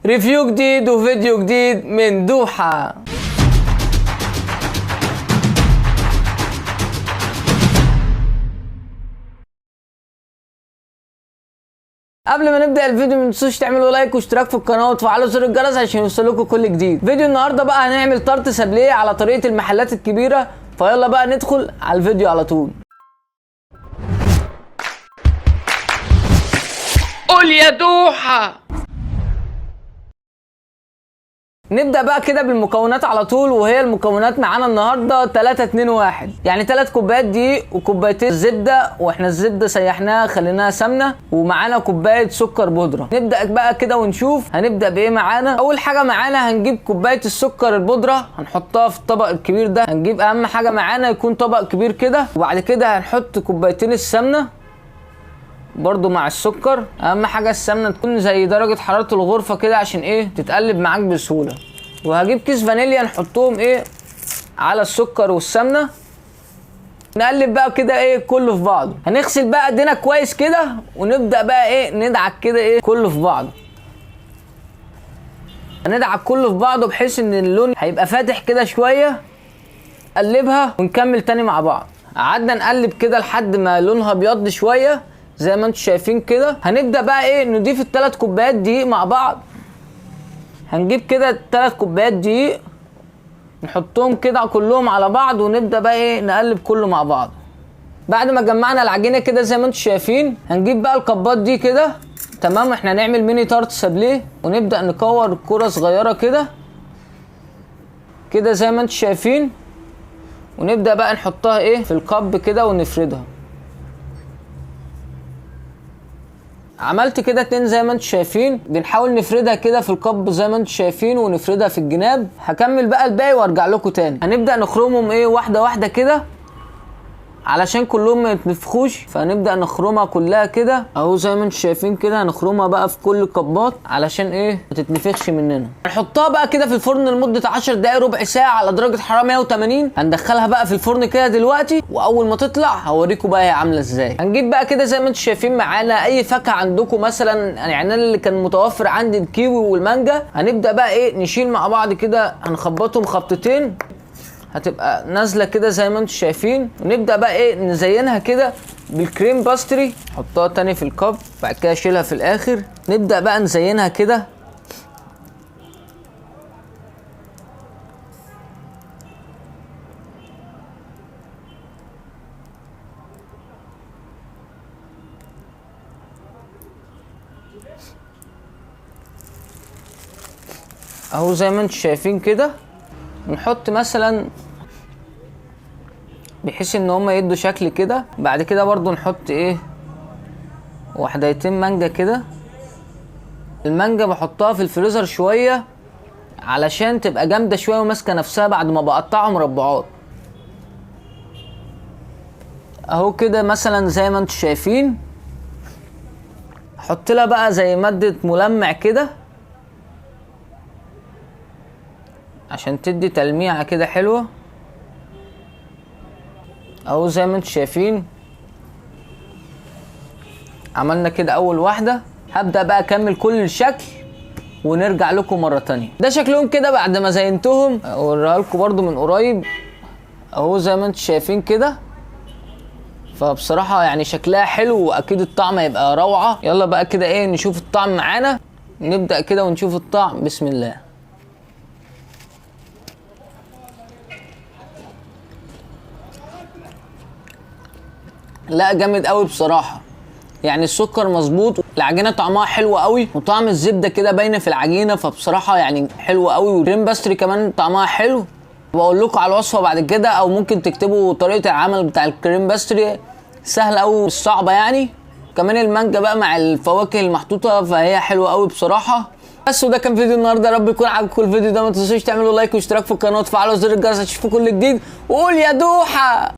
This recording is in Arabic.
ريفيو جديد وفيديو جديد من دوحة. قبل ما نبدا الفيديو ما تنسوش تعملوا لايك واشتراك في القناه وتفعلوا زر الجرس عشان يوصلكوا كل جديد. فيديو النهارده بقى هنعمل طرت سابليه على طريقه المحلات الكبيره، فيلا بقى ندخل على الفيديو على طول. قول يا دوحة. نبدأ بقى كده بالمكونات على طول، وهي المكونات معانا النهارده 3 2 1، يعني 3 كوبايات دقيق وكوبايتين زبده، واحنا الزبده سيحناها خليناها سمنه، ومعانا كوبايه سكر بودره. نبدأ بقى كده ونشوف هنبدأ بايه معانا. اول حاجه معانا هنجيب كوبايه السكر البودره هنحطها في الطبق الكبير ده. هنجيب اهم حاجه معانا يكون طبق كبير كده، وبعد كده هنحط كوبايتين السمنه برضو مع السكر. اهم حاجه السمنه تكون زي درجه حراره الغرفه كده عشان ايه تتقلب معاك بسهوله. وهجيب كيس فانيليا نحطهم ايه على السكر والسمنه، نقلب بقى كده ايه كله في بعضه. هنغسل بقى ايدينا كويس كده ونبدا بقى ايه ندعك كده ايه كله في بعضه. هندعك كله في بعضه بحيث ان اللون هيبقى فاتح كده شويه. قلبها ونكمل تاني مع بعض. قعدنا نقلب كده لحد ما لونها ابيض شويه زي ما انتم شايفين كده. هنبدا بقى ايه نضيف ال3 كوبايات دقيق مع بعض. هنجيب كده 3 كوبايات دقيق نحطهم كده كلهم على بعض، ونبدا بقى ايه نقلب كله مع بعض. بعد ما جمعنا العجينه كده زي ما انتم شايفين، هنجيب بقى الكبات دي كده. تمام، احنا هنعمل ميني تارت سابليه، ونبدا نكور كره صغيره كده كده زي ما انتم شايفين، ونبدا بقى نحطها ايه في الكب كده ونفردها. عملت كده 2 زي ما انتم شايفين. بنحاول نفردها كده في الكب زي ما انتم شايفين ونفردها في الجناب. هكمل بقى الباقي وارجع لكم تاني. هنبدا نخرمهم ايه واحده واحده كده علشان كلهم ما يتنفخوش. فهنبدا نخرمها كلها كده اهو زي ما انتم شايفين كده. هنخرمها بقى في كل الكبات علشان ايه ما تتنفخش مننا. هنحطها بقى كده في الفرن لمده 10 دقايق ربع ساعه على درجه حراره 180. هندخلها بقى في الفرن كده دلوقتي، واول ما تطلع هوريكم بقى هي عامله ازاي. هنجيب بقى كده زي ما انتم شايفين معانا اي فاكهه عندكم، مثلا يعني انا اللي كان متوفر عندي الكيوي والمانجا. هنبدا بقى ايه نشيل مع بعض كده، هنخبطهم خبطتين هتبقى نازله كده زي ما انتم شايفين. ونبدا بقى ايه نزينها كده بالكريم باستري. نحطها تاني في الكب، بعد كده اشيلها في الاخر. نبدا بقى نزينها كده اهو زي ما انتم شايفين كده. نحط مثلا بحيث ان هما يدوا شكل كده. بعد كده برضو نحط ايه وحدتين مانجا كده. المانجا بحطها في الفريزر شويه علشان تبقى جامده شويه وماسكه نفسها بعد ما بقطعها مربعات اهو كده مثلا زي ما انتم شايفين. احط لها بقى زي ماده ملمع كده عشان تدي تلميعه كده حلوه اهو زي ما انتم شايفين. عملنا كده اول واحده. هبدا بقى اكمل كل الشكل ونرجع لكم مره تانية. ده شكلهم كده بعد ما زينتهم. اوريها لكم برضو من قريب اهو زي ما انتم شايفين كده. فبصراحه يعني شكلها حلو واكيد الطعم هيبقى روعه. يلا بقى كده ايه نشوف الطعم معانا. نبدا كده ونشوف الطعم. بسم الله. لا جامد قوي بصراحه، يعني السكر مظبوط، العجينه طعمها حلو قوي، وطعم الزبده كده باينه في العجينه. فبصراحه يعني حلو قوي. والكريم باستري كمان طعمها حلو. بقول لكم على الوصفه بعد كده، او ممكن تكتبوا طريقه العمل بتاع الكريم باستري، سهله قوي مش صعبه يعني. كمان المانجا بقى مع الفواكه المحطوطه فهي حلوه قوي بصراحه. بس وده كان فيديو النهارده. يا رب يكون عجبكم الفيديو ده. ما تنسوش تعملوا لايك واشتراك في القناه وتفعلوا زر الجرس عشان تشوفوا كل جديد. وقول يا دوحه.